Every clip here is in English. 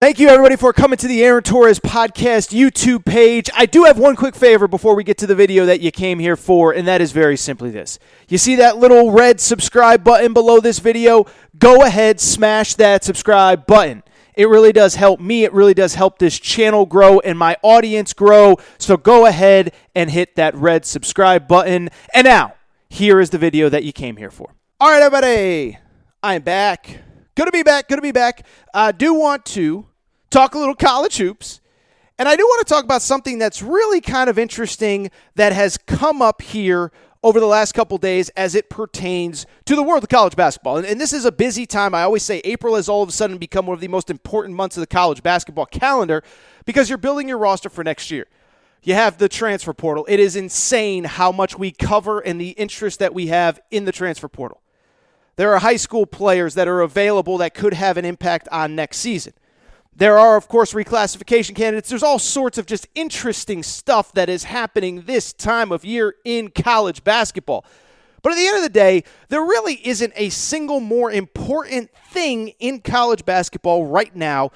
Thank you, everybody, for coming to the Aaron Torres Podcast YouTube page. I do have one quick favor before we get to the video that you came here for, and that is very simply this. You see that little red subscribe button below this video? Go ahead, smash that subscribe button. It really does help me. It really does help this channel grow and my audience grow. So go ahead and hit that red subscribe button. And now, here is the video that you came here for. All right, everybody, I'm back. Good to be back. I do want to talk a little college hoops, and I do want to talk about something that's really kind of interesting that has come up here over the last couple days as it pertains to the world of college basketball. And this is a busy time. I always say April has all of a sudden become one of the most important months of the college basketball calendar because you're building your roster for next year. You have the transfer portal. It is insane how much we cover and the interest that we have in the transfer portal. There are high school players that are available that could have an impact on next season. There are, of course, reclassification candidates. There's all sorts of just interesting stuff that is happening this time of year in college basketball. But at the end of the day, there really isn't a single more important thing in college basketball right now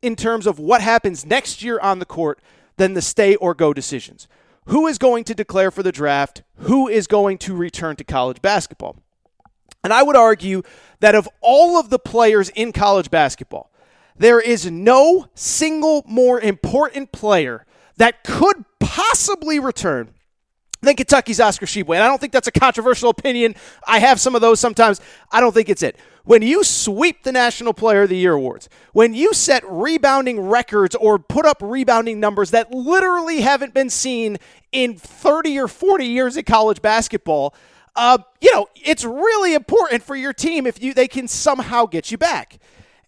in terms of what happens next year on the court than the stay or go decisions. Who is going to declare for the draft? Who is going to return to college basketball? And I would argue that of all of the players in college basketball, there is no single more important player that could possibly return than Kentucky's Oscar Tshiebwe. And I don't think that's a controversial opinion. I have some of those sometimes. I don't think it's it. When you sweep the National Player of the Year awards, when you set rebounding records or put up rebounding numbers that literally haven't been seen in 30 or 40 years of college basketball, it's really important for your team if they can somehow get you back.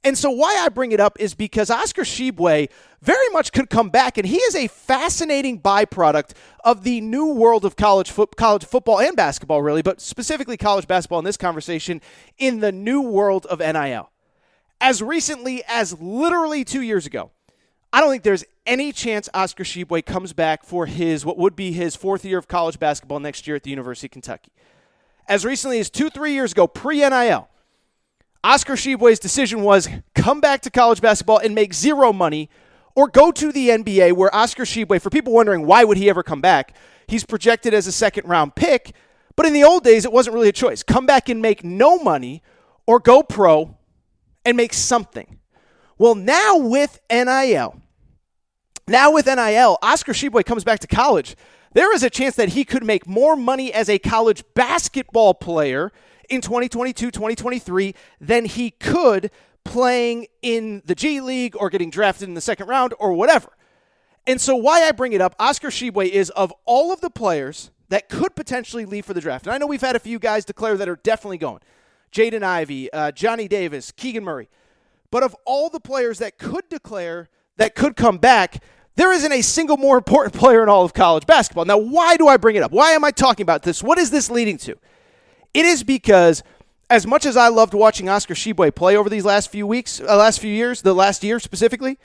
And so why I bring it up is because Oscar Tshiebwe very much could come back, and he is a fascinating byproduct of the new world of college football and basketball, really, but specifically college basketball in this conversation, in the new world of NIL. As recently as literally 2 years ago, I don't think there's any chance Oscar Tshiebwe comes back for what would be his fourth year of college basketball next year at the University of Kentucky. As recently as 2-3 years ago, pre-NIL, Oscar Tshiebwe's decision was come back to college basketball and make zero money or go to the NBA where Oscar Tshiebwe, for people wondering why would he ever come back, he's projected as a second-round pick, but in the old days it wasn't really a choice. Come back and make no money or go pro and make something. Well, now with NIL, Oscar Tshiebwe comes back to college. There is a chance that he could make more money as a college basketball player in 2022, 2023 than he could playing in the G League or getting drafted in the second round or whatever. And so why I bring it up, Oscar Tshiebwe is of all of the players that could potentially leave for the draft. And I know we've had a few guys declare that are definitely going. Jaden Ivey, Johnny Davis, Keegan Murray. But of all the players that could declare that could come back, there isn't a single more important player in all of college basketball. Now, why do I bring it up? Why am I talking about this? What is this leading to? It is because as much as I loved watching Oscar Tshiebwe play over these last few years, the last year specifically,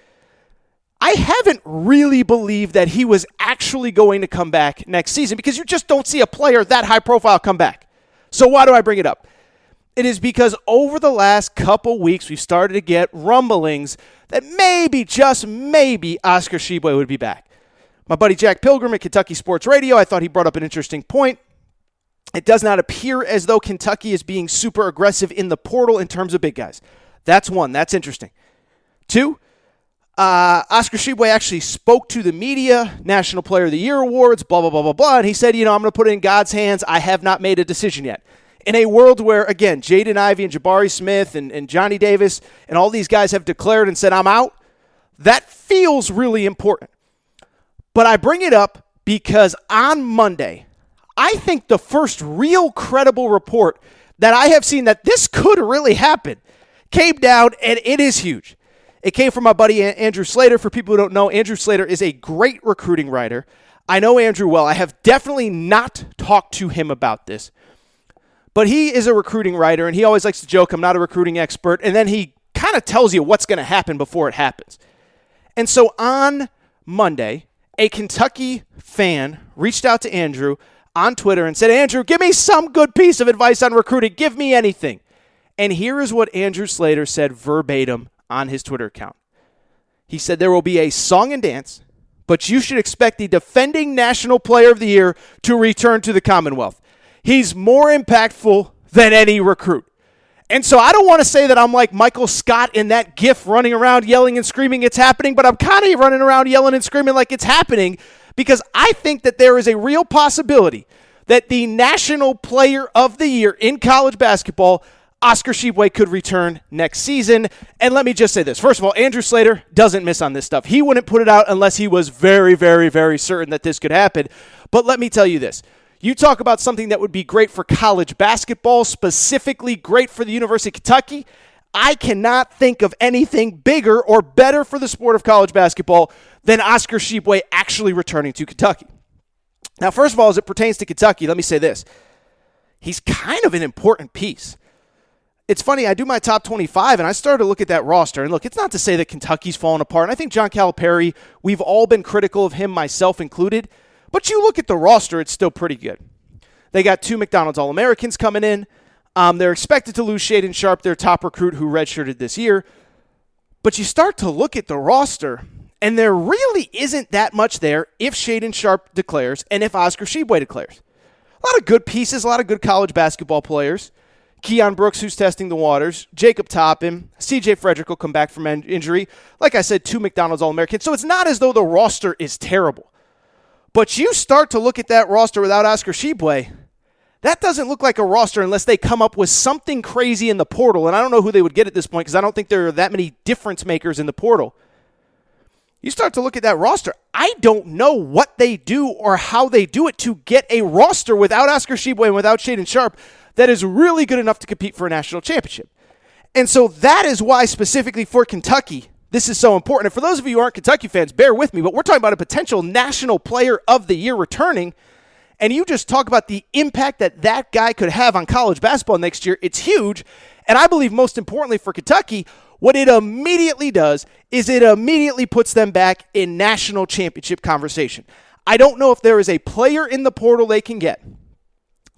I haven't really believed that he was actually going to come back next season because you just don't see a player that high profile come back. So why do I bring it up? It is because over the last couple weeks, we've started to get rumblings that maybe, just maybe, Oscar Tshiebwe would be back. My buddy Jack Pilgrim at Kentucky Sports Radio, I thought he brought up an interesting point. It does not appear as though Kentucky is being super aggressive in the portal in terms of big guys. That's one. That's interesting. Two, Oscar Tshiebwe actually spoke to the media, National Player of the Year awards, blah, blah, blah, blah, blah, and he said, I'm going to put it in God's hands. I have not made a decision yet. In a world where, again, Jaden Ivey and Jabari Smith and Johnny Davis and all these guys have declared and said, I'm out, that feels really important. But I bring it up because on Monday, I think the first real credible report that I have seen that this could really happen came down, and it is huge. It came from my buddy Andrew Slater. For people who don't know, Andrew Slater is a great recruiting writer. I know Andrew well. I have definitely not talked to him about this. But he is a recruiting writer, and he always likes to joke, I'm not a recruiting expert, and then he kind of tells you what's going to happen before it happens. And so on Monday, a Kentucky fan reached out to Andrew on Twitter and said, Andrew, give me some good piece of advice on recruiting. Give me anything. And here is what Andrew Slater said verbatim on his Twitter account. He said there will be a song and dance, but you should expect the defending National Player of the Year to return to the Commonwealth. He's more impactful than any recruit. And so I don't want to say that I'm like Michael Scott in that gif running around yelling and screaming it's happening, but I'm kind of running around yelling and screaming like it's happening because I think that there is a real possibility that the National Player of the Year in college basketball, Oscar Tshiebwe, could return next season. And let me just say this. First of all, Andrew Slater doesn't miss on this stuff. He wouldn't put it out unless he was very, very, very certain that this could happen. But let me tell you this. You talk about something that would be great for college basketball, specifically great for the University of Kentucky. I cannot think of anything bigger or better for the sport of college basketball than Oscar Tshiebwe actually returning to Kentucky. Now, first of all, as it pertains to Kentucky, let me say this. He's kind of an important piece. It's funny, I do my top 25, and I started to look at that roster. And look, it's not to say that Kentucky's fallen apart. And I think John Calipari, we've all been critical of him, myself included. But you look at the roster, it's still pretty good. They got 2 McDonald's All-Americans coming in. They're expected to lose Shaedon Sharpe, their top recruit who redshirted this year. But you start to look at the roster, and there really isn't that much there if Shaedon Sharpe declares and if Oscar Tshiebwe declares. A lot of good pieces, a lot of good college basketball players. Keon Brooks, who's testing the waters. Jacob Toppin. C.J. Frederick will come back from injury. Like I said, 2 McDonald's All-Americans. So it's not as though the roster is terrible. But you start to look at that roster without Oscar Tshiebwe, that doesn't look like a roster unless they come up with something crazy in the portal. And I don't know who they would get at this point because I don't think there are that many difference makers in the portal. You start to look at that roster. I don't know what they do or how they do it to get a roster without Oscar Tshiebwe and without Shaedon Sharpe that is really good enough to compete for a national championship. And so that is why specifically for Kentucky, this is so important. And for those of you who aren't Kentucky fans, bear with me, but we're talking about a potential National Player of the Year returning, and you just talk about the impact that that guy could have on college basketball next year. It's huge. And I believe most importantly for Kentucky, what it immediately does is it immediately puts them back in national championship conversation. I don't know if there is a player in the portal they can get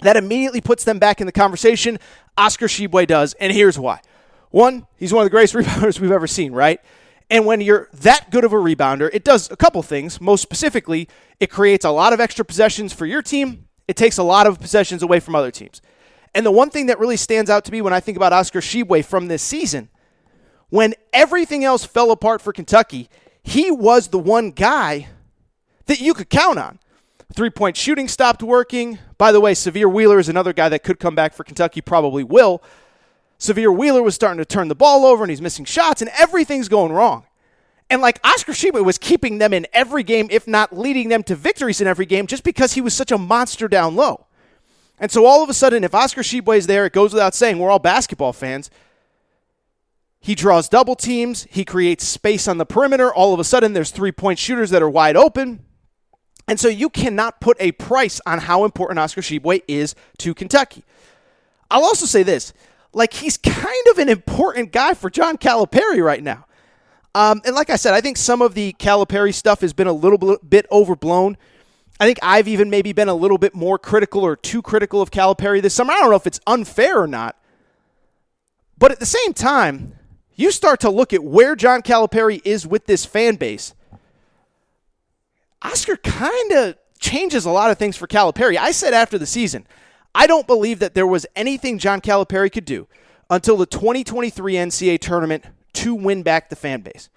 that immediately puts them back in the conversation. Oscar Tshiebwe does, and here's why. One, he's one of the greatest rebounders we've ever seen, right? And when you're that good of a rebounder, it does a couple things. Most specifically, it creates a lot of extra possessions for your team. It takes a lot of possessions away from other teams. And the one thing that really stands out to me when I think about Oscar Tshiebwe from this season, when everything else fell apart for Kentucky, he was the one guy that you could count on. Three-point shooting stopped working. By the way, Severe Wheeler is another guy that could come back for Kentucky, probably will. Severe Wheeler was starting to turn the ball over, and he's missing shots, and everything's going wrong. And like Oscar Tshiebwe was keeping them in every game, if not leading them to victories in every game, just because he was such a monster down low. And so all of a sudden, if Oscar Tshiebwe is there, it goes without saying, we're all basketball fans. He draws double teams. He creates space on the perimeter. All of a sudden, there's three-point shooters that are wide open. And so you cannot put a price on how important Oscar Tshiebwe is to Kentucky. I'll also say this. Like, he's kind of an important guy for John Calipari right now. And like I said, I think some of the Calipari stuff has been a little bit overblown. I think I've even maybe been a little bit more critical or too critical of Calipari this summer. I don't know if it's unfair or not. But at the same time, you start to look at where John Calipari is with this fan base. Oscar kind of changes a lot of things for Calipari. I said after the season, I don't believe that there was anything John Calipari could do until the 2023 NCAA tournament to win back the fan base.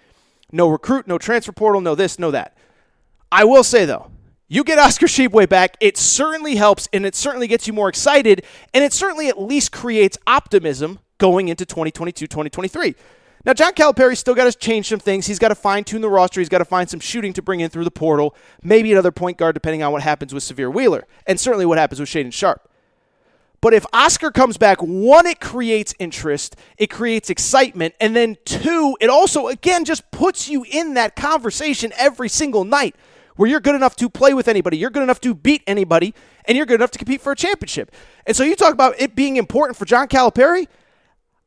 No recruit, no transfer portal, no this, no that. I will say, though, you get Oscar Tshiebwe back, it certainly helps, and it certainly gets you more excited, and it certainly at least creates optimism going into 2022-2023. Now, John Calipari's still got to change some things. He's got to fine-tune the roster. He's got to find some shooting to bring in through the portal, maybe another point guard depending on what happens with Severe Wheeler, and certainly what happens with Shaedon Sharpe. But if Oscar comes back, one, it creates interest, it creates excitement, and then two, it also, again, just puts you in that conversation every single night where you're good enough to play with anybody, you're good enough to beat anybody, and you're good enough to compete for a championship. And so you talk about it being important for John Calipari.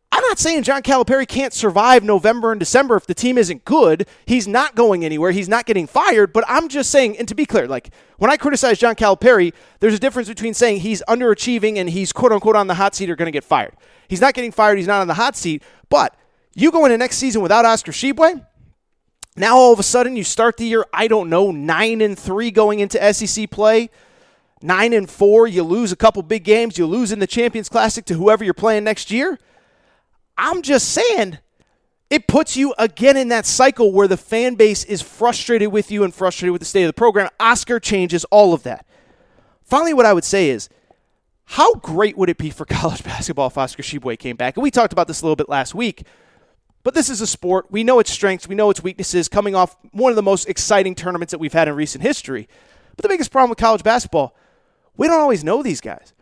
I'm not saying John Calipari can't survive November and December if the team isn't good. He's not going anywhere. He's not getting fired. But I'm just saying, and to be clear, like when I criticize John Calipari, there's a difference between saying he's underachieving and he's quote-unquote on the hot seat or going to get fired. He's not getting fired. He's not on the hot seat. But you go into next season without Oscar Tshiebwe, Now all of a sudden you start the year, 9-3 going into SEC play. 9-4, you lose a couple big games, you lose in the Champions Classic to whoever you're playing next year. I'm just saying, it puts you again in that cycle where the fan base is frustrated with you and frustrated with the state of the program. Oscar changes all of that. Finally, what I would say is, how great would it be for college basketball if Oscar Tshiebwe came back? And we talked about this a little bit last week, but this is a sport. We know its strengths, we know its weaknesses, coming off one of the most exciting tournaments that we've had in recent history. But the biggest problem with college basketball, we don't always know these guys.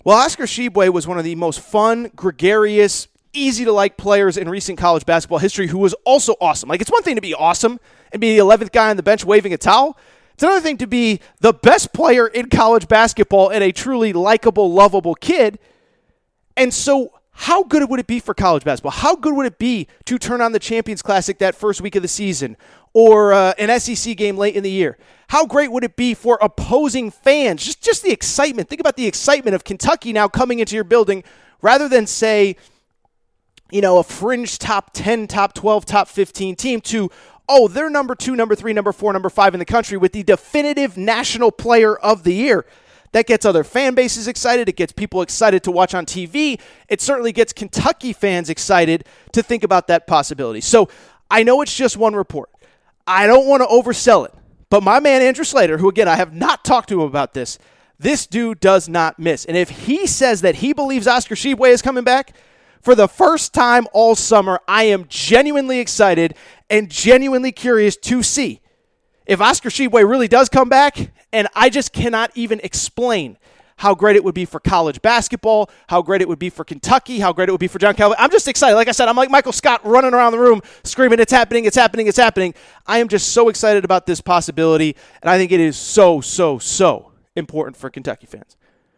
Well, Oscar Tshiebwe was one of the most fun, gregarious, easy-to-like players in recent college basketball history who was also awesome. Like, it's one thing to be awesome and be the 11th guy on the bench waving a towel. It's another thing to be the best player in college basketball and a truly likable, lovable kid. And so how good would it be for college basketball? How good would it be to turn on the Champions Classic that first week of the season or an SEC game late in the year? How great would it be for opposing fans? Just the excitement. Think about the excitement of Kentucky now coming into your building rather than, say, a fringe top 10, top 12, top 15 team to, they're number 2, number 3, number 4, number 5 in the country with the definitive national player of the year. That gets other fan bases excited. It gets people excited to watch on TV. It certainly gets Kentucky fans excited to think about that possibility. So I know it's just one report. I don't want to oversell it. But my man Andrew Slater, who again I have not talked to him about this dude does not miss. And if he says that he believes Oscar Tshiebwe is coming back, for the first time all summer, I am genuinely excited and genuinely curious to see if Oscar Tshiebwe really does come back, and I just cannot even explain how great it would be for college basketball, how great it would be for Kentucky, how great it would be for John Calipari. I'm just excited. Like I said, I'm like Michael Scott running around the room screaming, it's happening, it's happening, it's happening. I am just so excited about this possibility, and I think it is so, so, so important for Kentucky fans.